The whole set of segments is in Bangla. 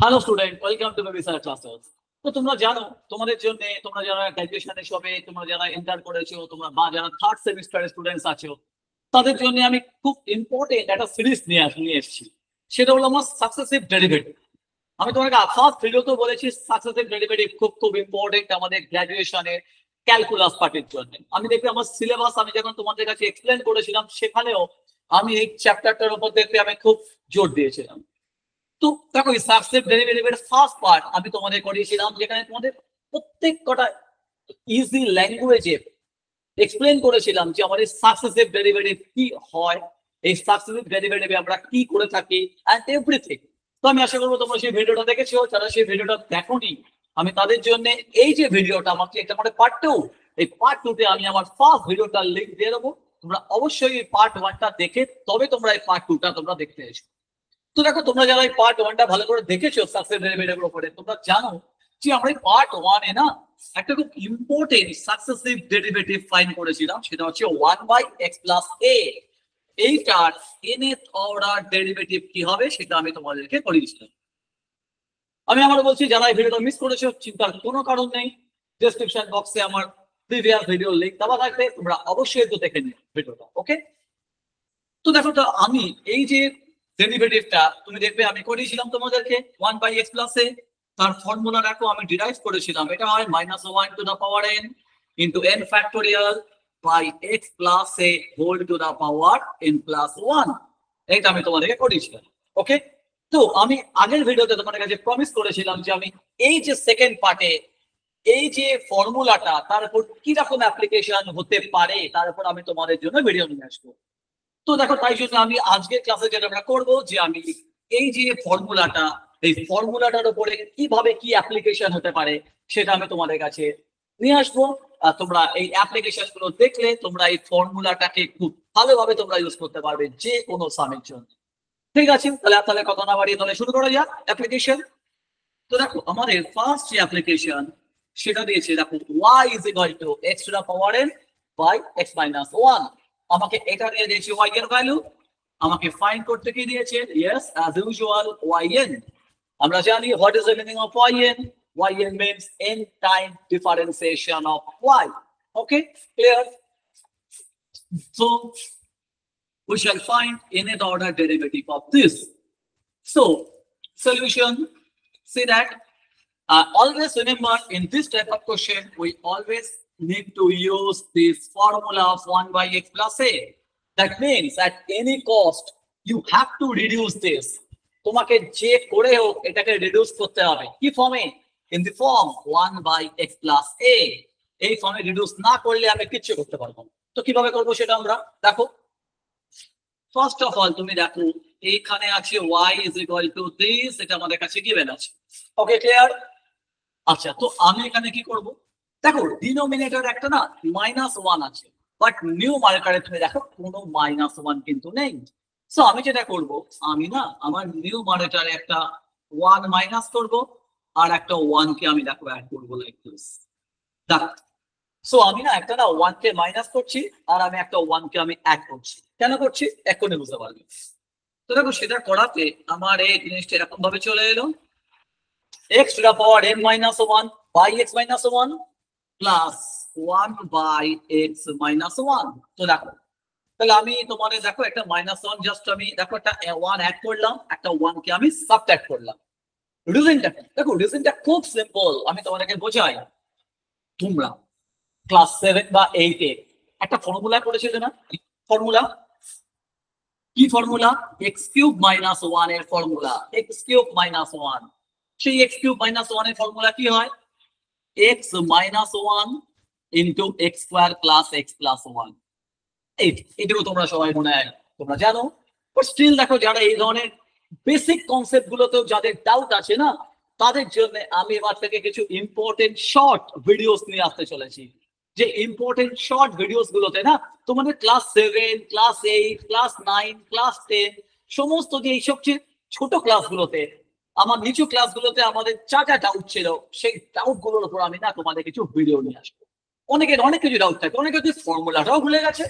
Hello student, welcome to baby sir classes. তো তোমরা জানো, তোমাদের জন্য, তোমরা যারা গ্র্যাজুয়েশনে সবে, তোমরা যারা এন্টার করেছো, তোমরা বা যারা থার্ড সেমিস্টারের স্টুডেন্টস আছো, তাদের জন্য আমি খুব ইম্পর্টেন্ট একটা সিরিজ নিয়ে এসেছি। সেটা হলো আমার সাকসেসিভ ডেরিভেটিভ। আমি তোমাকে ফার্স্ট ভিডিওতে বলেছি সাকসেসিভ ডেরিভেটিভ খুব খুব ইম্পর্টেন্ট আমাদের গ্র্যাজুয়েশনের ক্যালকুলাস পার্টির জন্য। আমি দেখবে আমার সিলেবাস আমি যখন তোমাদের কাছে এক্সপ্লেন করেছিলাম, সেখানেও আমি এই চ্যাপ্টারটার উপর দেখবে আমি খুব জোর দিয়েছিলাম। তো দেখো, এই সাকসেসিভ ডেরিভেটিভের ফার্স্ট পার্ট আমি তোমাদের করিয়েছিলাম, যেখানে তোমাদের প্রত্যেক কটা ইজি ল্যাঙ্গুয়েজে এক্সপ্লেন করেছিলাম যে আমাদের সাকসেসিভ ডেরিভেটিভ কি হয়, এই সাকসেসিভ ডেরিভেটিভে আমরা কি করে থাকি এন্ড এভরিথিং। তো আমি আশা করবো তোমরা সেই ভিডিওটা দেখেছো। যারা সেই ভিডিওটা দেখোনি, আমি তাদের জন্য এই যে ভিডিওটা আমাকে একটা মানে পার্ট টু, এই পার্ট টু তে আমি আমার ফার্স্ট ভিডিওটার লিঙ্ক দিয়ে দেবো। তোমরা অবশ্যই এই পার্ট ওয়ানটা দেখে তবে তোমরা এই পার্ট টুটা তোমরা দেখতে এসো। তো দেখো, তোমরা যারা এই পার্ট ওয়ানটা ভালো করে দেখেছো সাকসেস ডেরিভেটিভের উপরে, তোমরা জানো যে আমরা এই পার্ট ওয়ানে না একটা খুব ইম্পর্টেন্ট সাকসেসিভ ডেরিভেটিভ ফাইন্ড করেছিলাম। সেটা হচ্ছে 1/x প্লাস a। এইটার nth অর্ডার ডেরিভেটিভ কি হবে সেটা আমি তোমাদেরকে করিয়েছিলাম। আমি আবার বলছি, যারা এই ভিডিওটা মিস করেছো চিন্তার কোনো কারণ নেই, ডেসক্রিপশন বক্সে আমার প্রিভিয়াস ভিডিও লিংক দেওয়া থাকবে, তোমরা অবশ্যই তো দেখে নিও ভিডিওটা। ওকে, তো দেখো, তো আমি এই যে ডেরিভেটিভটা তুমি দেখবে আমি করেছিলাম তোমাদেরকে 1/x প্লাস এ, তার ফর্মুলা দেখো আমি ডিরাইভ করেছিলাম। এটা হয় -1 to the power n into n factorial by x plus a whole to the power n plus 1। এটা আমি তোমাদেরকে করেছিলাম। ওকে, তো আমি আগের ভিডিওতে তোমাদের কাছে প্রমিস করেছিলাম যে আমি এই যে সেকেন্ড পার্টে এই যে ফর্মুলাটা তার উপর কি রকম অ্যাপ্লিকেশন হতে পারে তার উপর আমি তোমাদের জন্য ভিডিও নিয়ে আসবো। তো দেখো, তাই জন্য আমি আজকের ক্লাসে যেটা আমরা করবো যে আমি এই যে ফর্মুলাটা, এই ফর্মুলাটার উপরে কিভাবে কি অ্যাপ্লিকেশন হতে পারে সেটা আমি তোমাদের কাছে নিয়ে আসবো। আর তোমরা এই অ্যাপ্লিকেশন গুলো দেখলে তোমরা এই ফর্মুলাটাকে খুব ভালোভাবে তোমরা ইউজ করতে পারবে যে কোনো সামের জন্য। ঠিক আছে, তাহলে কথা না বাড়িয়ে তাহলে শুরু করা যাক অ্যাপ্লিকেশন। তো দেখো, আমাদের ফার্স্ট যে অ্যাপ্লিকেশন সেটা দিয়েছে, দেখো y is equal to x to the power n by x minus 1। আমাকে এটা দিয়ে দিয়েছে y এর ভ্যালু, আমাকে ফাইন্ড করতে কি দিয়েছে? Yes, as usual yn। আমরা জানি what is the meaning of yn। yn means n time differentiation of y। Okay, clear? So we shall find nth order derivative of this. So solution, see that always remember in this type of question we always need to use this formula of 1/x plus a. That means at any cost you have to reduce this. তোমাকে যে করে হোক এটাকে রিডিউস করতে হবে। কি ফর্মে? In the form 1/x plus a। এই ফর্মে রিডিউস না করলে আমি কিচ্ছু করতে পারবো না। তো কিভাবে করবো সেটা আমরা দেখো। ফার্স্ট অফ অল তুমি দেখো এইখানে আছে y is equal to this, এটা আমাদের কাছে গিভেন আছে। ওকে, ক্লিয়ার? আচ্ছা, তো আমি এখানে কি করব? দেখো, ডিনোমিনেটর একটা না -1 আছে, বাট নিউমারেটরে তুমি দেখো কোনো -1 কিন্তু নেই। সো আমি যেটা করব, আমি না আমার নিউমারেটরে একটা 1 মাইনাস করব আর একটা 1 কে আমি দেখো অ্যাড করব লাইক দিস। দেখো, সো আমি না একটা না 1 কে মাইনাস করছি আর আমি একটা 1 কে আমি অ্যাড করছি। কেন করছি এখনই বুঝতে পারবে। তো দেখো, সেটা করাতে আমার এই জিনিসটা এরকম ভাবে চলে এলো, x to the power n minus 1 by x minus 1 plus 1 by x minus 1। তো দেখো, তাহলে আমি তোমাদের দেখো একটা -1 জাস্ট আমি দেখো একটা 1 অ্যাড করলাম, একটা 1 কে আমি সাবট্রাক্ট করলাম। রিজনটা দেখো, রিজনটা খুব সিম্পল, আমি তোমাদেরকে বোঝাই। তোমরা ক্লাস 7 বা 8 এ একটা ফর্মুলা করেছিলে না? ফর্মুলা কি? ফর্মুলা x কিউব মাইনাস 1 এর ফর্মুলা, x কিউব মাইনাস 1। সেই x কিউব মাইনাস 1 এর ফর্মুলা কি হয়? x minus 1 into x square plus x plus 1। এইটুকু তোমরা সবাই মনে হয় তোমরা জানো। বাট স্টিল দেখো, যারা এই ধরনের বেসিক কনসেপ্ট গুলোতেও যাদের ডাউট আছে না, তাদের জন্য আমি এবার থেকে কিছু ইম্পর্টেন্ট শর্ট ভিডিওস নিয়ে আসতে চলেছি। যে ইম্পর্টেন্ট শর্ট ভিডিওস গুলোতে না তোমাদের ক্লাস 7, ক্লাস 8, ক্লাস 9, ক্লাস 10 সমস্ত যে এইসব ছোট ক্লাসগুলোতে, আমার নিচু ক্লাসগুলোতে আমাদের যা যা ডাউট ছিল, সেই ডাউট গুলোর উপর আমি না তোমাদের কিছু ভিডিও নিয়ে আসবো। অনেকের অনেক কিছু ডাউট থাকে, অনেকে ফর্মুলাটাও ভুলে গেছে,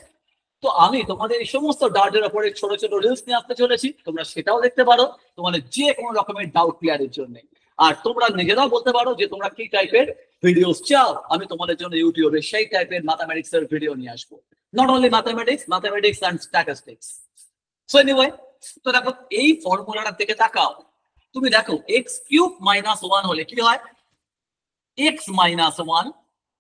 তো আমি তোমাদের এই সমস্ত ডাউটের উপরে ছোট ছোট রিলস নিয়ে আসতে চলেছি, তোমরা সেটাও দেখতে পারো তোমাদের যে কোনো রকমের ডাউট ক্লিয়ারের জন্য। আর তোমরা নিজেরাও বলতে পারো যে তোমরা কি টাইপের ভিডিওস চাও, আমি তোমাদের জন্য ইউটিউবে সেই টাইপের ম্যাথামেটিক্স এর ভিডিও নিয়ে আসবো। Not only mathematics and statistics. So anyway, তো দেখো এই ফর্মুলাটা থেকে তাকাও, তুমি দেখো এক্স কিউব মাইনাস 1 হলে কি হয়, এক্স মাইনাস 1,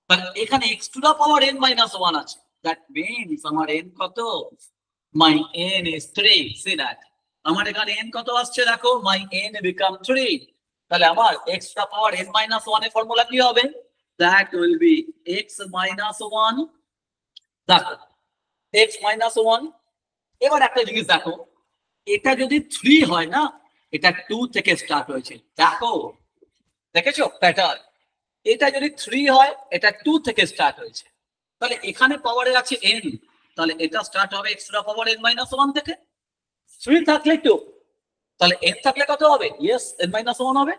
তাহলে এখানে x to the power n minus 1 আছে। দ্যাট মিনস আমার n কত, মাই n is 3, see that আমার এখানে n কত আসছে, দেখো মাই n become 3, তাহলে আমার x to the power n minus 1 এর ফর্মুলা কি হবে, that will be x minus 1, দেখো x minus 1। এবার একটা জিনিস দেখো, এটা যদি 3 হয় না, এটা 2 থেকে স্টার্ট হয়েছে, দেখো দেখেছো প্যাটার্ন, এটা যদি 3 হয় এটা 2 থেকে স্টার্ট হয়েছে, তাহলে এখানে পাওয়ারে আছে n, তাহলে এটা স্টার্ট হবে x to the power n minus 1 থেকে। 3 থাকলে 2, তাহলে n থাকলে কত হবে, ইয়েস n মাইনাস 1 হবে।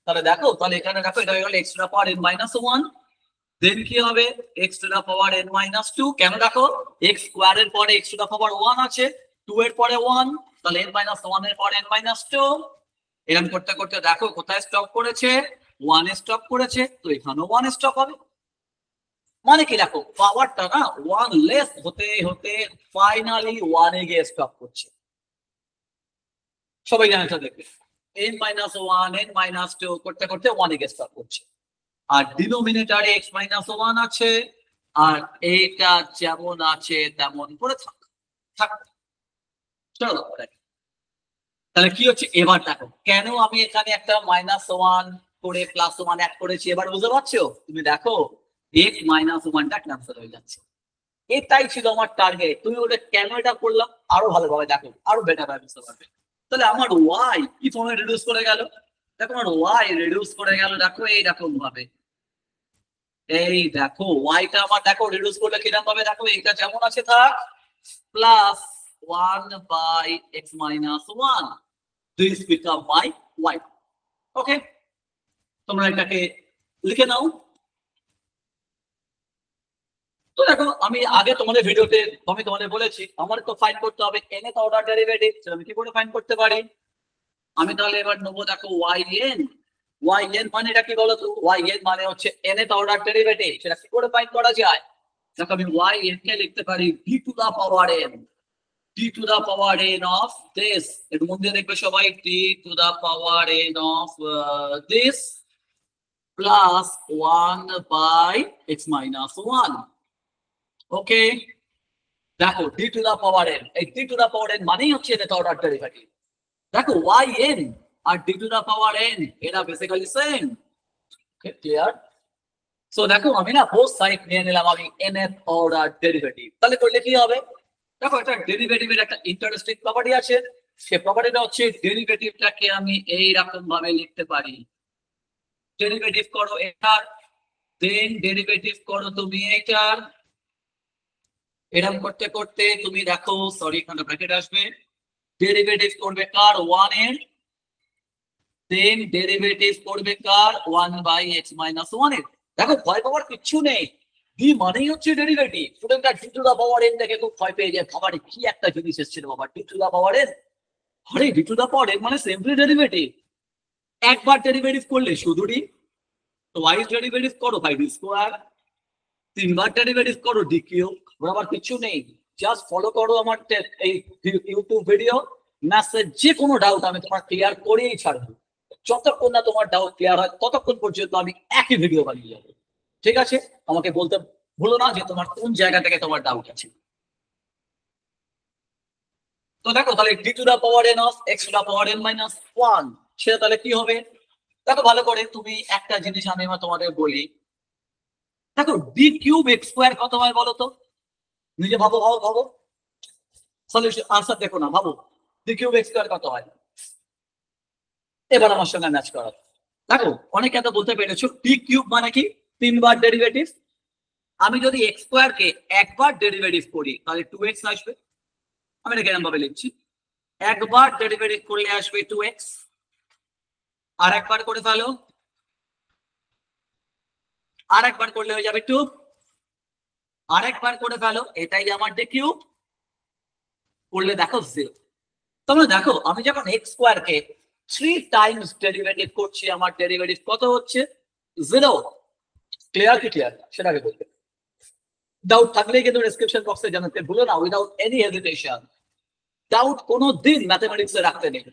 তাহলে দেখো, তাহলে এখানে দেখো এটা হয়ে গেল x to the power n minus 1, then কি হবে x to the power n minus 2, কেন দেখো x স্কয়ার এর পরে x টু দা পাওয়ার 1 আছে, 2 এর পরে 1, তাহলে n মাইনাস 1 এর পরে n মাইনাস 2, এরকম করতে করতে দেখো কোথায় স্টপ করেছে, 1 এ স্টপ করেছে, তো এখানেও 1 স্টপ হবে। মানে কি দেখো পাওয়ারটা না 1 লেস হতে হতে ফাইনালি 1 এ গিয়ে স্টপ করছে, সবাই জানে তো, দেখবে n মাইনাস 1 n মাইনাস 2 করতে করতে 1 এ গিয়ে স্টপ করছে। আর ডিনোমিনেটরে x মাইনাস 1 আছে, আর এইটা যেমন আছে তেমন করে থাক। চলো তাহলে কি হচ্ছে এবার দেখো, কেন আমি এখানে একটা মাইনাস 1 করে প্লাস 1 অ্যাড করেছি, এবার বুঝতে পারছো, তুমি দেখো x মাইনাস 1টা ক্যান্সেল হয়ে যাচ্ছে, এটাই ছিল আমার টার্গেট। তুমি ওটা কেন এটা করলাম আরো ভালোভাবে দেখো, আরো বেটার ভাবে বুঝতে পারবে। তাহলে আমার y কি ফর্মে রিডিউস করে গেল, দেখো আমার y রিডিউস করে গেল, দেখো এইরকম ভাবে, এই দেখো yটা আমার দেখো রিডিউস করলে কিরকম ভাবে, দেখো এইটা যেমন আছে থাক, plus 1 by x minus 1, this become my y। Okay, তোমরা এটাকে লিখে নাও। তো দেখো আমি আগে তোমাদের ভিডিওতে আমি তোমাদের বলেছি আমার তো ফাইন্ড করতে হবে nth অর্ডার ডেরিভেটিভ, আমি কি করে ফাইন্ড করতে পারি, আমি তাহলে এবার নেবো দেখো yn মানে এটা কি বলতো, yn মানে হচ্ছে nth অর্ডার ডেরিভেটিভ, সেটা কি করে ফাইন্ড করা যায়, দেখো আমি yn কে লিখতে পারি d to the power n of this, এর মধ্যে দেখবে সবাই d to the power n of this plus 1 by x minus 1। Okay, দেখো d to the power n, এই d to the power n মানেই হচ্ছে nth অর্ডার ডেরিভেটিভ। দেখো yn আর d to the power n এরা basically same. Okay, clear. So দেখো আমি না বোথ সাইড নিয়ে নিলাম আমি nth অর্ডার ডেরিভেটিভ, তাহলে করলে কি হবে, দেখো একটা ডেরিভেটিভের একটা ইন্টারেস্টিং প্রপার্টি আছে, সেই প্রপার্টিটা হচ্ছে ডেরিভেটিভটাকে আমি এই রকম ভাবে লিখতে পারি, ডেরিভেটিভ করো এটার, দেন ডেরিভেটিভ করো তুমি এটার, এরকম করতে করতে তুমি দেখো, সরি এখানে ব্র্যাকেট আসবে, ডেরিভেটিভ করবে কার 1 এর, দেন ডেরিভেটিভ করবে কার 1 বাই x মাইনাস 1 এর। দেখো ভয় পাওয়ার কিছু নেই, ডি মানেই হচ্ছে ডেরিভেটিভ। স্টুডেন্টরা D to the power n দেখে খুব ভয় পেয়ে যায়, বাবা কি একটা জিনিস এসেছিল বাবা D to the power n, আরে D to the power n মানে সিম্পলি ডেরিভেটিভ, একবার ডেরিভেটিভ করলে শুধু ডি, টুয়াইস ডেরিভেটিভ করো বাই ডি স্কয়ার, তিনবার ডেরিভেটিভ করো ডি কিউব, আবার কিছু নেই, জাস্ট ফলো করো আমার এই ইউটিউব ভিডিও, মেসেজ যে কোনো ডাউট আমি তোমার ক্লিয়ার করেই ছাড়বো, যতক্ষণ না তোমার ডাউট ক্লিয়ার হয় ততক্ষণ পর্যন্ত আমি একই ভিডিও বানিয়ে যাবো। ঠিক আছে, আমাকে বলতে ভুলো না যে তোমার কোন জায়গা থেকে তোমার ডাউট আছে। তো দেখো তাহলে d to the power n of x to the power n minus 1, সেটা তাহলে কি হবে, দেখো ভালো করে তুমি একটা জিনিস আমি তোমাদের বলি, দেখো d কিউব x স্কয়ার কত হয় বলো তো, নিজে ভাবো ভাবো ভাবো, সলিউশন আনসার দেখো না, ভাবো d কিউব x স্কয়ার কত হয়, এবার আমার সঙ্গে ম্যাচ করো। দেখো অনেকে এত বলতে পেরেছো d কিউব মানে কি, তিনবার ডেরিভেটিভ, আমি যদি x স্কয়ার কে একবার ডেরিভেটিভ করি তাহলে 2x আসবে, আমি এটা কেমন ভাবে লিখছি, একবার ডেরিভেটিভ করলে আসবে 2x, আর একবার করে ফেলো, আর একবার করলে হয়ে যাবে 2, আর একবার করে ফেলো, এটাই আমার d কিউব, করলে দেখো 0। তোমরা দেখো আমি যখন x স্কয়ার কে 3 টাইমস ডেরিভেটিভ করছি, আমার ডেরিভেটিভ কত হচ্ছে? 0। ক্লিয়ার কি ক্লিয়ার সেটাকে বলতে ডাউট থাকলে কিন্তু ডেসক্রিপশন বক্সে জানাতে ভুলো না, উইদাউট এনি হেজিটেশন। ডাউট কোনো দিন ম্যাথমেটিক্সে রাখতে নেই।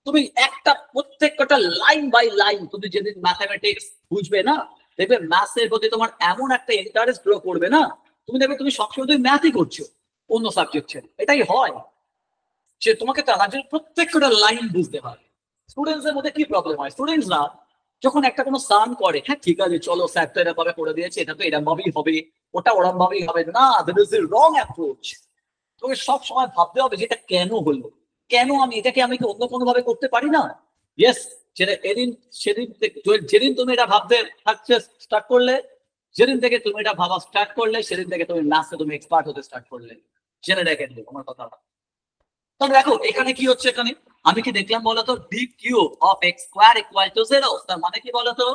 তুমি একটা প্রত্যেকটা লাইন বাই লাইন তুমি যেদিন ম্যাথমেটিক্স বুঝবে না, দেখবে ম্যাথসের প্রতি তোমার এমন একটা ইন্টারেস্ট গ্রো করবে না, তুমি দেখবে তুমি সবসময় তুমি ম্যাথই করছো অন্য সাবজেক্ট ছেড়ে। এটাই হয় যে তোমাকে তার জন্য প্রত্যেকটা লাইন বুঝতে হয়। স্টুডেন্টস এর মধ্যে কি প্রবলেম হয়, স্টুডেন্টসরা যখন একটা কোনো সাম করে, হ্যাঁ ঠিক আছে চলো স্যার তো এরকম ভাবে করে দিয়েছে, এটা তো এরকম ভাবেই হবে, ওটা ওরকম ভাবেই হবে, না, that is the wrong approach. তোকে সব সময় ভাবতে হবে যে এটা কেন হলো, কেন আমি এটাকে আমি অন্য কোনো ভাবে করতে পারি না। ইয়েস, যেদিন তুমি এটা ভাবতে থাকতে স্টার্ট করলে, যেদিন থেকে তুমি এটা ভাবা স্টার্ট করলে, সেদিন থেকে তুমি ম্যাথসে তুমি এক্সপার্ট হতে স্টার্ট করলে। জেনে রেখে দিও আমার কথাটা। তাহলে দেখো এখানে কি হচ্ছে, এখানে আমি কি দেখলাম বলতো, D cube of x square equal to 0। তার মানে কি বলতো,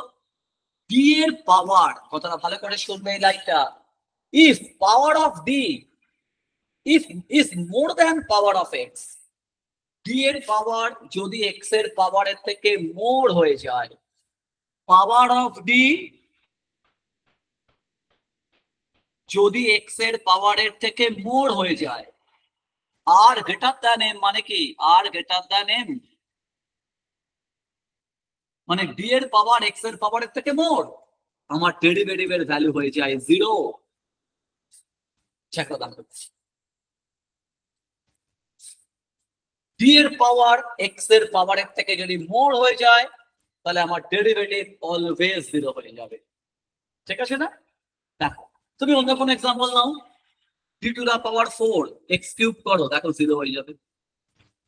ডি এর পাওয়ার, কথাটা ভালো করে শুনবে এই লাইনটা, if power of D if is more than power of x, d এর পাওয়ার যদি x এর পাওয়ারের থেকে মোর হয়ে যায়, পাওয়ার অফ d যদি x এর পাওয়ারের থেকে মোর হয়ে যায়, আর গ্রেটার দ্যান m মানে কি, আর গ্রেটার দ্যান m মানে d এর পাওয়ার x এর পাওয়ারের থেকে মোর, আমার ডেরিভেটিভের ভ্যালু হয়ে যায় 0। চেক করো, d এর পাওয়ার x এর পাওয়ারের থেকে যদি মোর হয়ে যায়, তাহলে আমার ডেরিভেটিভ অলওয়েজ 0 হয়ে যাবে। ঠিক আছে না? দেখো তুমি অন্য কোন एग्जांपल নাও, d to the power 4 x cube করো, দেখো 0 হয়ে যাবে।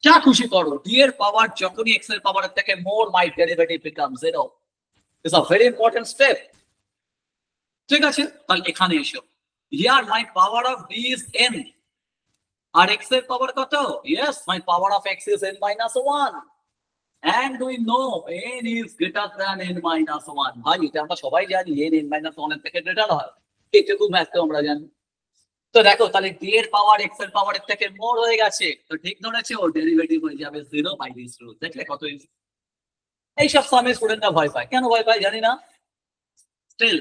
যা খুশি করো, d এর পাওয়ার যখনই x এর পাওয়ারের থেকে more, my derivative become 0। It's a very important step. ঠিক আছে, তাহলে এখানে এসো, here my power of d is n, আর x এর পাওয়ার কত? Yes, my power of x is n minus 1, and we know n is greater than n minus 1। ভাই এটা আমরা সবাই জানি, n minus 1 এর থেকে গ্রেটার হয়, এইটুকু ম্যাথ তো আমরা জানি। তো দেখো তাহলে d এর পাওয়ার x এর পাওয়ারের থেকে মোর হয়ে গেছে, তো ঠিক ধরেছে, ওর ডেরিভেটিভ হয়ে যাবে 0 বাই দিস রুল। দেখলে কত ইজি। এই সব সামে স্টুডেন্টরা ভয় পায়, কেন ভয় পায় জানি না। স্টিল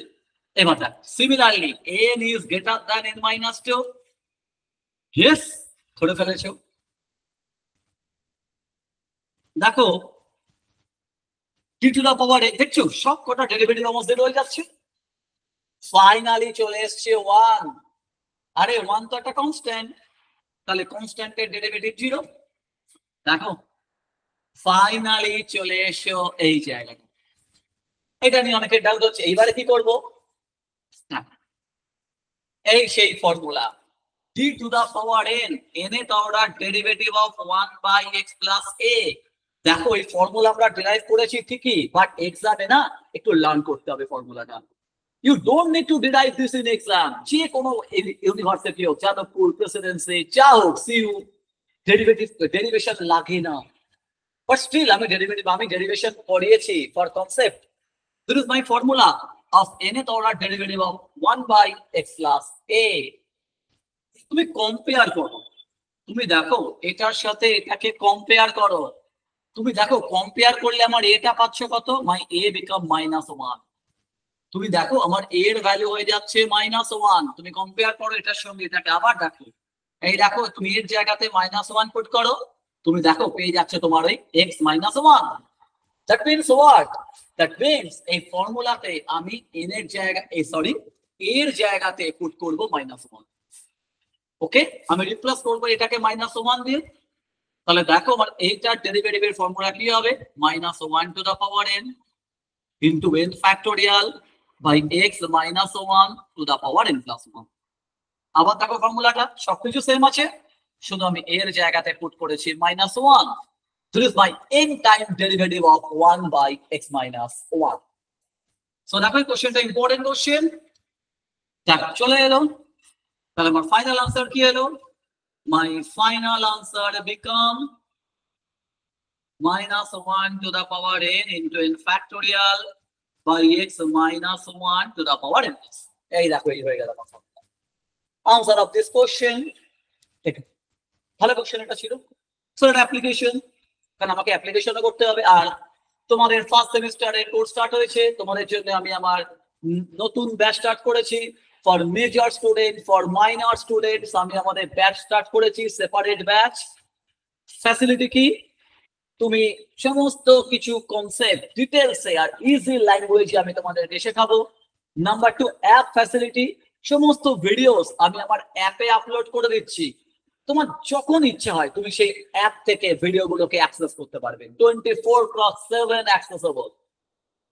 এবার দেখ, similarly n is greater than n minus 2, yes ধরে ফেলেছো। দেখো d টু দা পাওয়ার, দেখছো সব কটা ডেরিভেটিভ অলমোস্ট 0 হয়ে যাচ্ছে। ফাইনালি চলে এসছে 1। আরে 1 তো একটা কনস্ট্যান্ট, তাহলে কনস্ট্যান্টের ডেরিভেটিভ 0। দেখো ফাইনালি চলে এসো এই জায়গাটা। এটা নিয়ে অনেকের ডাউট হচ্ছে, এইবারে কি করব? এই সেই formula, d to the power n, n এর order derivative of 1 by x plus a। দেখো এই ফর্মুলা আমরা ডেরাইভ করেছি ঠিকই, বাট এক্সামে না একটু লার্ন করতে হবে ফর্মুলাটা। You don't need to derive this in exam. যে কোনো ইউনিভার্সিটি হোক, যাদবপুর, প্রেসিডেন্সি, যা হোক, সিইউ, ডেরিভেশন লাগে না। বাট স্টিল আমি ডেরিভেশন করিয়েছি for concept. This is my formula of nth order derivative of 1 by x plus a। তুমি কম্পেয়ার করো, তুমি দেখো এটার সাথে এটাকে কম্পেয়ার করো, তুমি দেখো কম্পেয়ার করলে আমার এটা পাচ্ছ কত, মাই a বিকাম -1। তুমি দেখো আমার a এর ভ্যালু হয়ে যাচ্ছে -1। তুমি কম্পেয়ার করো এটার সঙ্গে এটাকে, আবার দেখো, এই দেখো তুমি এর জায়গাতে -1 পুট করো, তুমি দেখো পেয়ে যাচ্ছে তোমার ওই x -1। That means what? That means এই ফর্মুলাতে আমি n এর জায়গায় এর জায়গাতে পুট করব -1। ওকে, আমি রিপ্লেস করবো এটাকে -1 দিয়ে। তাহলে দেখো আমার এইটার ডেরিভেটিভের ফর্মুলা কি হবে, -1 to the power n into n factorial by x -1 to the power n plus 1। আবার দেখো ফর্মুলাটা সবকিছু সেম আছে, শুধু আমি এর জায়গাতে পুট করেছি -1। This is my n time derivative of 1 by x minus 1. So দেখো এই কোশ্চেনটা ইম্পর্টেন্ট কোশ্চেন। দেখো চলে এলো, তাহলে আমার ফাইনাল আনসার কি হলো? My final answer become -1 to the power n into n factorial by x -1 to the power n plus। এই দেখো এই হয়ে গেল আমার answer of this question। ভালো কোশ্চেন এটা ছিল। সো এটা অ্যাপ্লিকেশন, কারণ আমাকে অ্যাপ্লিকেশনও করতে হবে। আর তোমাদের ফার্স্ট সেমিস্টারের কোর্স স্টার্ট হয়েছে, তোমাদের জন্য আমি আমার নতুন ব্যাচ স্টার্ট করেছি। For major student, for minor students আমি আমাদের ব্যাচ স্টার্ট করেছি, সেপারেট ব্যাচ। ফ্যাসিলিটি কি? তুমি সমস্ত কিছু কনসেপ্ট ডিটেলসে আর ইজি ল্যাঙ্গুয়েজে আমি তোমাদেরকে শেখাবো। Number 2, app facility. সমস্ত ভিডিওস আমি আমার অ্যাপে আপলোড করে দিচ্ছি। তোমার যখন ইচ্ছা হয় তুমি সেই অ্যাপ থেকে ভিডিওগুলোকে অ্যাক্সেস করতে পারবে, 24/7 অ্যাক্সেসেবল।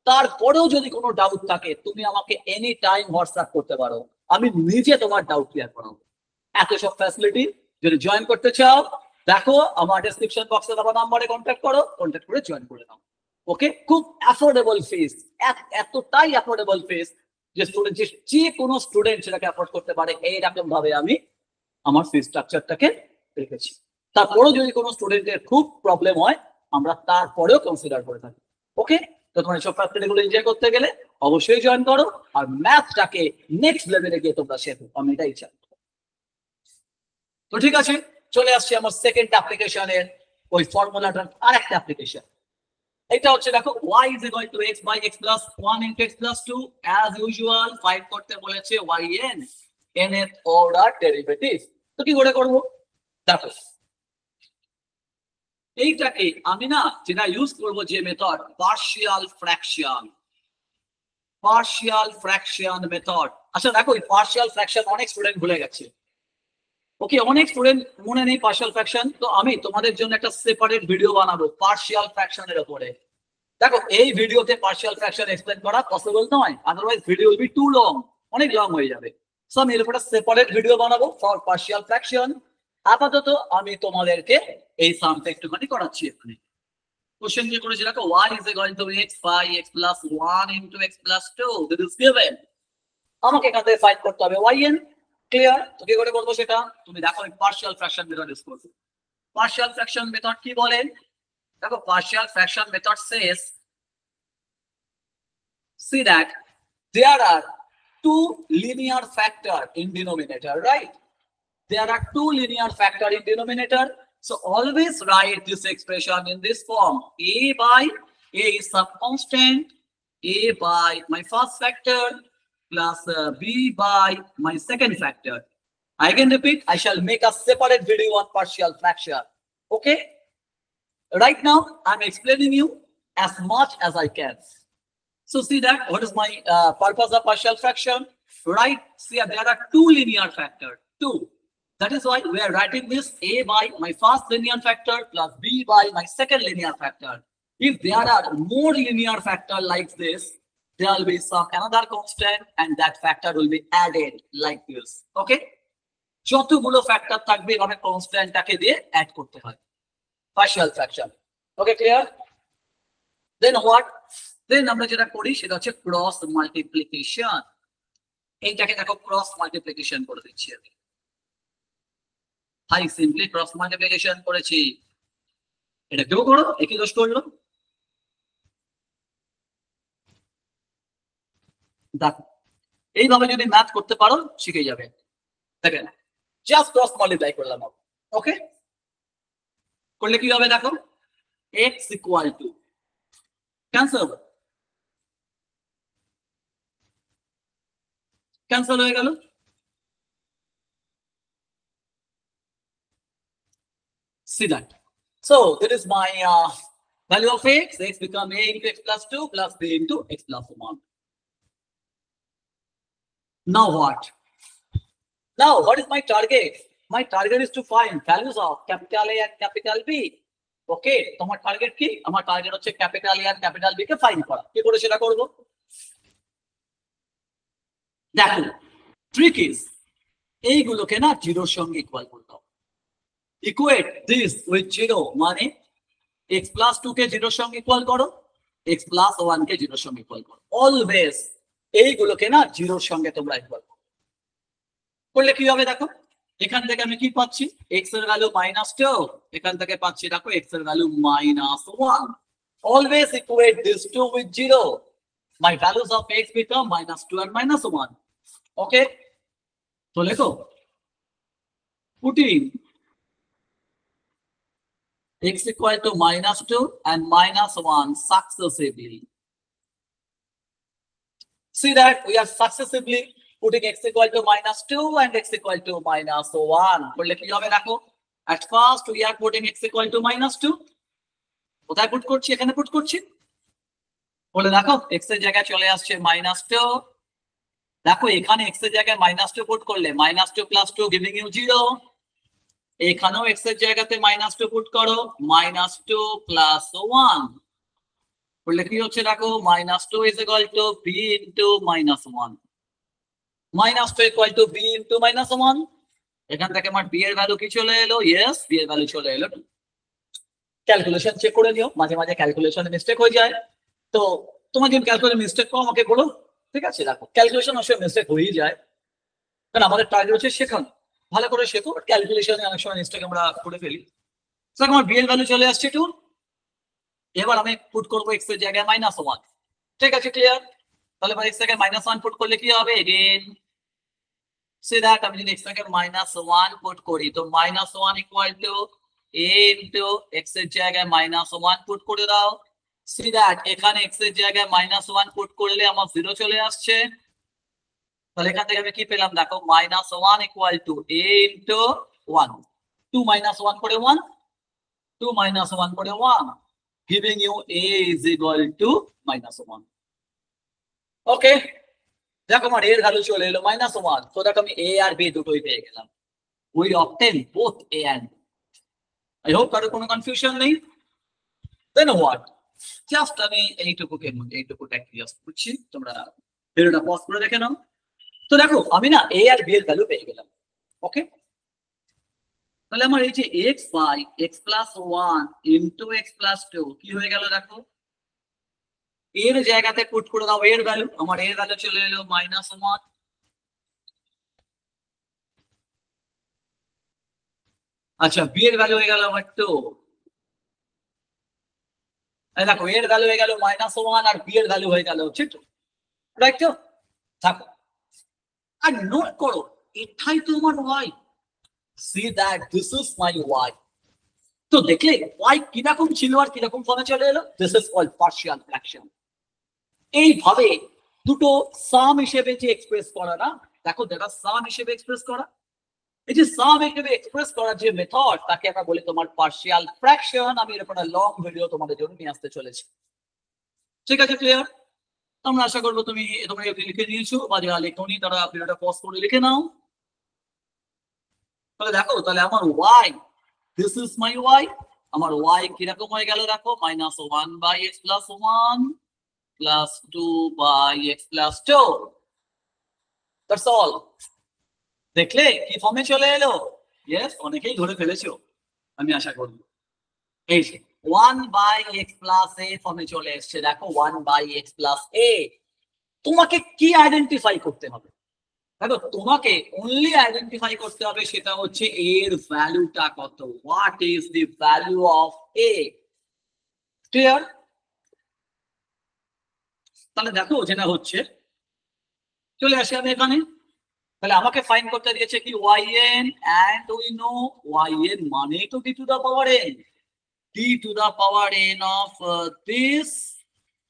তারপরেও যদি কোনো ডাউট থাকে তুমি আমাকে এনি টাইম হোয়াটসঅ্যাপ করতে পারো, আমি নিজে তোমার ডাউট ক্লিয়ার করাবো। এত সব ফ্যাসিলিটি। যদি জয়েন করতে চাও দেখো আমার ডেসক্রিপশন বক্সে দেওয়া নাম্বারে কন্ট্যাক্ট করো, কন্ট্যাক্ট করে জয়েন করে নাও। ওকে, খুব অ্যাফোর্ডেবল ফিস, এতটাই অ্যাফোর্ডেবল ফিস যে স্টুডেন্ট, যে কোনো স্টুডেন্ট সেটাকে অ্যাফোর্ড করতে পারে, এইরকম ভাবে আমি আমার ফি স্ট্রাকচারটাকে রেখেছি। তারপরেও যদি কোনো স্টুডেন্টের খুব প্রবলেম হয় আমরা তারপরেও কনসিডার করে থাকি। ওকে, তো তোমার সব ফ্যাসিলিটিগুলো এনজয় করতে গেলে অবশ্যই জয়েন করো আর ম্যাথটাকে নেক্সট লেভেলে গিয়ে তোমরা শেখো, আমি এটাই চাই। তো ঠিক আছে, চলে আসছে আমার সেকেন্ড অ্যাপ্লিকেশনের ওই ফর্মুলাটার আরেকটা অ্যাপ্লিকেশন। এটা হচ্ছে দেখো y is equal to x by x plus 1 into x plus 2 as usual find করতে বলেছে yn nth অর্ডার ডেরিভেটিভ। তো কি করে করব দেখো, এইটাকে আমি না যেটা ইউজ করব যে মেথড পার্শিয়াল ফ্র্যাকশন মেথড। আচ্ছা দেখো এই পার্শিয়াল ফ্র্যাকশন অনেক স্টুডেন্ট ভুলে গেছে। ওকে, অনেক স্টুডেন্ট মনে নেই পার্শিয়াল ফ্র্যাকশন। তো আমি তোমাদের জন্য একটা সেপারেট ভিডিও বানাবো পার্শিয়াল ফ্র্যাকশনের উপরে। দেখো এই ভিডিওতে পার্শিয়াল ফ্র্যাকশন এক্সপ্লেন করা পসিবল নয়, otherwise video will be too long, অনেক লং হয়ে যাবে। সো আমি এর উপরে সেপারেট ভিডিও বানাবো ফর পার্শিয়াল ফ্র্যাকশন। আপাতত আমি তোমাদেরকে এই সামটা একটুখানি করাচ্ছি। এখানে কোশ্চেন দিয়ে করেছি দেখো y is equal to x by x plus 1 into x plus 2 this is given। আমাকে এখান থেকে ফাইন্ড করতে হবে yn। ক্লিয়ার? তো কি করে বলবো সেটা তুমি দেখো পার্শিয়াল ফ্র্যাকশন মেথড ইউজ করব। পার্শিয়াল ফ্র্যাকশন মেথড কি বলেন দেখো, partial fraction method says, see that there are two linear factor in denominator, right? There are two linear factor in denominator. So always write this expression in this form: a by a is some constant, a by my first factor plus b by my second factor. I can repeat, I shall make a separate video on partial fraction. Okay, right now I'm explaining you as much as I can. So see that what is my purpose of partial fraction, right? See there are two linear factor, two. That is why we are writing this a by my first linear factor plus b by my second linear factor. If there are more linear factor like this, there will be some another constant and that factor will be added like this. Okay, যতগুলো ফ্যাক্টর থাকবে এখানে কনস্ট্যান্টটাকে দিয়ে অ্যাড করতে হয়। partial fraction. Okay, clear? Then what? Then আমরা যেটা করি সেটা হচ্ছে ক্রস মাল্টিপ্লিকেশন। এইটাকে দেখো ক্রস মাল্টিপ্লিকেশন করে দিচ্ছি আমি। হাই সিম্পলি ক্রস মাল্টিপ্লিকেশন করেছি। এটা কেউ করো, একই দোষ করলো। দেখো এইভাবে যদি ম্যাথ করতে পারো শিখে যাবে। দেখেন জাস্ট ক্রস মাল্টিপ্লাই করলাম। ওকে, করলে কি হবে দেখো, x equal to ক্যান্সেল হয়ে গেল। See that? So that is my value of x. X become a into x plus 2 plus b into x plus 1. Now what? Now what is my target? My target is to find values of capital A and capital B. Okay, তোমার টার্গেট কি? আমার টার্গেট হচ্ছে ক্যাপিটাল এ আর ক্যাপিটাল বি কে ফাইন্ড করা। কি করে সেটা করব? দেখো ট্রিক ইজ এইগুলোকে না জিরোর সঙ্গে ইকুয়াল করতে হবে। ইকুয়েট দিস উইথ জিরো, মানে x plus 2 কে জিরোর সঙ্গে ইকুয়াল করো, x plus 1 কে জিরোর সঙ্গে ইকুয়াল করো। অলওয়েজ এইগুলোকে না জিরোর সঙ্গে তোমরা ইকুয়াল করো। করলে কি হবে দেখো, এখান থেকে আমি কি পাচ্ছি, x এর ভ্যালু -2, এখান থেকে পাচ্ছি দেখো x এর value -1। Always equate this to with zero. My values of x become -2 and -1. Okay, so লেখো putting x equal to -2 and -1 successively. See that we are successively putting x equal to -2 and x equal to -1. করলে কি হবে দেখো, at first we are putting x equal to -2. কোথায় পুট করছি? এখানে পুট করছি। বলে দেখো x এর জায়গায় চলে আসছে -2। দেখো এখানে x এর জায়গায় -2 পুট করলে -2 + 2 giving you 0। এখানেও x এর জায়গাতে -2 পুট করো, -2 + 1 করলে কি হচ্ছে দেখো, -2 is equal to b into -1, -2 equal to b into -1। এখান থেকে আমার b এর ভ্যালু কি চলে এলো? ইয়েস, b এর ভ্যালু চলে এলো। ক্যালকুলেশন চেক করে নিও, মাঝে মাঝে ক্যালকুলেশনে মিস্টেক হয়ে যায়, তো তোমার যদি ক্যালকুলেশন মিস্টেক করো আমাকে বলো, ঠিক আছে? দেখো ক্যালকুলেশন অবশ্যই মিস্টেক হয়েই যায়, কারণ আমাদের টার্গেট হচ্ছে শেখানো, ভালো করে শেখো। ক্যালকুলেশনে অনেক সময় মিস্টেক আমরা করে ফেলি। তো আমার b এর ভ্যালু চলে আসছে 2। এবার আমি পুট করবো x এর জায়গায় -1, ঠিক আছে? ক্লিয়ার? তাহলে x এর জায়গায় -1 পুট করলে কি হবে? এগেইন সে দ্যাট আমি যদি x এর জায়গায় -1 পুট করি তো -1 equal to a into x এর জায়গায় -1 পুট করে দাও। সি দ্যাট এখানে x এর জায়গায় -1 পুট করলে আমার 0 চলে আসছে। তাহলে এখান থেকে আমি কি পেলাম দেখো, -1 ইকুয়াল টু a ইনটু 1, 2 - 1 করে 1, 2 - 1 করে 1, giving you a is equal to -1। Okay, দেখো আমার এর ভ্যালু চলে এলো -1, তো দেখো আমি a আর b দুটোই পেয়ে গেলাম। we obtain both a and b। I hope কারো কোনো কনফিউশন নেই। then what, জাস্ট আমি এইটুকু জাস্ট করছি, তোমরা ভিডিওটা পজ করে দেখে নাও। তো দেখো আমি না a আর b এর ভ্যালু পেয়ে গেলাম। ওকে, তাহলে আমার এই যে x by x + 1 into x + 2 কি হয়ে গেল দেখো, এর জায়গাতে পুট করে দাও এর ভ্যালু, আমার এর ভ্যালু চলে এলো -1। আচ্ছা, b এর ভ্যালু হয়ে গেল আমার 2। এই দেখো এর ভ্যালু হয়ে গেল -1 আর b এর ভ্যালু হয়ে গেল 2, রাইট? তো থাকো আর নোট করো, এটাই তো আমার y। see that this is my y। তো দেখলে y কিরকম ছিল আর কিরকম ফর্মে চলে এলো। this is called partial fraction। এইভাবে দুটো সাম হিসেবে যে এক্সপ্রেস করা না, দেখো যেটা সাম হিসেবে এক্সপ্রেস করা, এই যে সাম হিসেবে এক্সপ্রেস করার যে মেথড তাকে আমরা বলি তোমার পার্শিয়াল ফ্র্যাকশন। আমি এরকম একটা লং ভিডিও তোমাদের জন্য নিয়ে আসতে চলেছি, ঠিক আছে? ক্লিয়ার? আমরা আশা করবো তোমরা লিখে নিয়েছো, বা যারা লেখনি তারা ভিডিওটা পজ করে লিখে নাও। তাহলে দেখো, তাহলে আমার y, this is my y, আমার y কিরকম হয়ে গেল দেখো, -1 by x + 1 + 2 by x + 2। That's all. দেখলে কি ফর্মে চলে এলো? ইয়েস, অনেকেই ধরে ফেলেছো আমি আশা করি। এই যে 1 বাই x + a ফর্মে চলে এসেছে দেখো, 1 বাই x + a। তোমাকে কি আইডেন্টিফাই করতে হবে দেখো, তোমাকে অনলি আইডেন্টিফাই করতে হবে সেটা হচ্ছে এর ভ্যালুটা কত, what is the value of a। Clear? তাহলে দেখো যেটা হচ্ছে, চলে আসি আমি এখানে। তাহলে আমাকে ফাইন্ড করতে দিয়েছে কি yn, and we know yn মানে তো d to the power n, d to the power n of this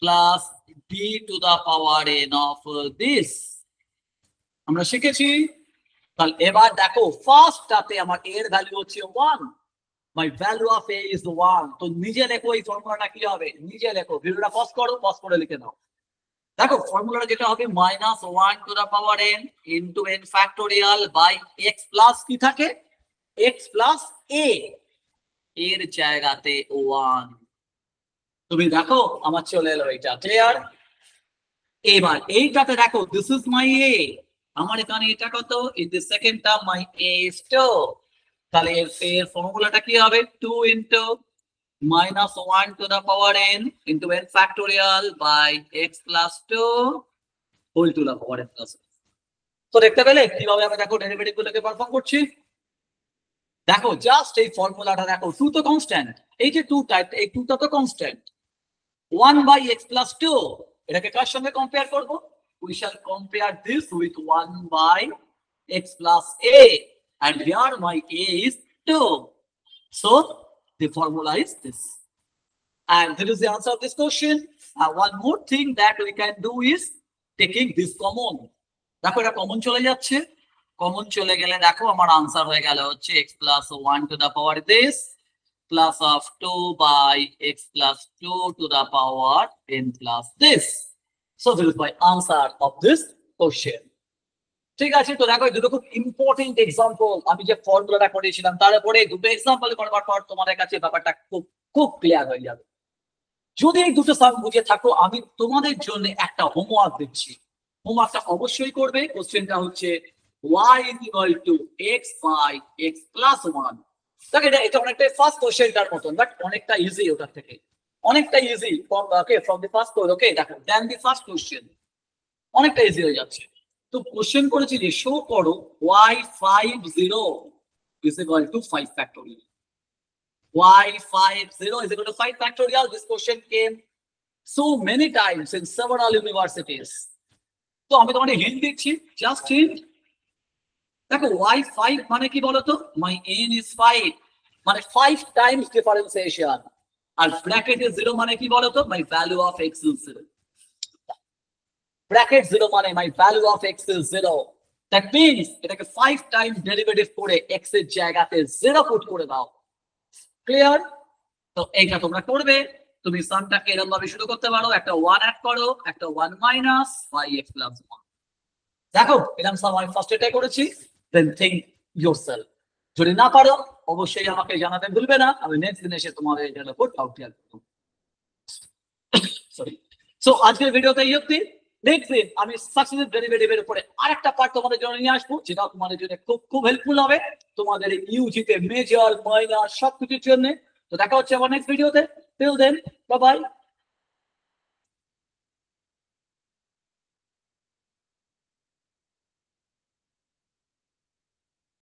plus d to the power n of this আমরা শিখেছি। তাহলে এবার দেখো ফার্স্টটাতে আমার এর ভ্যালু হচ্ছে 1, my value of a is 1। তো নিজে লেখো এই ফর্মুলাটা কি হবে, নিজে লেখো, ভিডিওটা পজ করো, পজ করে লিখে নাও। দেখো ফর্মুলাটা যেটা হবে -1 to the power n into n factorial by x plus কি থাকে, x plus a, এর জায়গাতে 1। তুমি দেখো আমার চলে এলো এটা। ক্লিয়ার? এবার এইটাতে দেখো দিস ইজ মাই a, আমার এখানে এটা কত, in the second term my a is 2। তাহলে এর ফর্মুলাটা কি হবে, 2 into -1 to the power n into n factorial by x plus 2 whole to the power n plus 1। তো দেখতে পেলে কিভাবে আমরা দেখো ডেরিভেটিভ গুলোকে পারফর্ম করছি। দেখো জাস্ট এই ফর্মুলাটা দেখো, 2 তো কনস্ট্যান্ট, এই যে 2 টাইপ, এই 2টা তো কনস্ট্যান্ট, 1 by x plus 2, এটাকে কার সঙ্গে কম্পেয়ার করব, we shall compare this with 1 by x plus a, and here my a is 2, so The formula is this. And this is the answer of this question. One more thing that we can do is taking this common. দেখো এটা কমন চলে যাচ্ছে, কমন চলে গেলে দেখো আমার আনসার হয়ে গেল হচ্ছে x plus 1 to the power this plus of 2 by x plus 2 to the power n plus this. So this is my answer of this question. ঠিক আছে, তো দেখো দুটো খুব ইম্পর্টেন্ট এক্সাম্পল আমি যে ফর্মুলাটা করেছিলাম তারপরে দুটো এক্সাম্পল করার পর তোমাদের কাছে ব্যাপারটা খুব খুব ক্লিয়ার হয়ে যাবে। যদি এই দুটো সাম বুঝে থাকো আমি তোমাদের জন্য একটা হোমওয়ার্ক দিচ্ছি, হোমওয়ার্কটা অবশ্যই করবে। কোশ্চেনটা হচ্ছে y equal to x by x plus 1। দেখো এটা অনেকটা ফার্স্ট কোশ্চেনটার মতন, বাট অনেকটা ইজি ওটার থেকে, অনেকটা easy from the first question. Okay দেখো দেন দি ফার্স্ট কোশ্চেন অনেকটা ইজি হয়ে যাচ্ছে। তো কোশ্চেন করেছি যে শো করো y50 is equal to 5 factorial। y50 is equal to 5 factorial. This question came so many times in several universities. তো আমি তোমাকে হিন্ট দিচ্ছি, জাস্ট হিন্ট। দেখো y5 মানে কি বলতো, my n is 5 মানে 5 টাইমস ডিফারেন্সিয়েশন, আর ব্র্যাকেটে 0 মানে কি বলতো, my value of x is 0। Bracket 0 মানে my value of x is 0। That means এটাকে 5 টাইম ডেরিভেটিভ করে x এর জায়গাতে 0 পুট করে দাও। ক্লিয়ার? তো এইটা তোমরা করবে, তুমি সামটাকে এরকম ভাবে শুরু করতে পারো, একটা 1 অ্যাড করো, একটা 1 মাইনাস 5x প্লাস 1। দেখো এরকম সাম আমি ফার্স্ট এটাই করেছি, দেন থিংক ইয়োরসেলফ। যদি না পারো অবশ্যই আমাকে জানাতে ভুলবে না, আমি নেক্সট দিন এসে তোমাদের এটার উপর ডাউট ক্লিয়ার করব। সরি। সো আজকের ভিডিওতে এই অবধি। নেক্সট দিন আমি সাকসেসিভ ডেরিভেটিভের উপরে আরেকটা পার্ট তোমাদের জন্য নিয়ে আসবো, যেটা তোমাদের জন্য খুব খুব হেল্পফুল হবে তোমাদের ইউজিতে মেজর মাইনর সবকিছুর জন্য। তো দেখা হচ্ছে আমার নেক্সট ভিডিওতে। Till then bye by.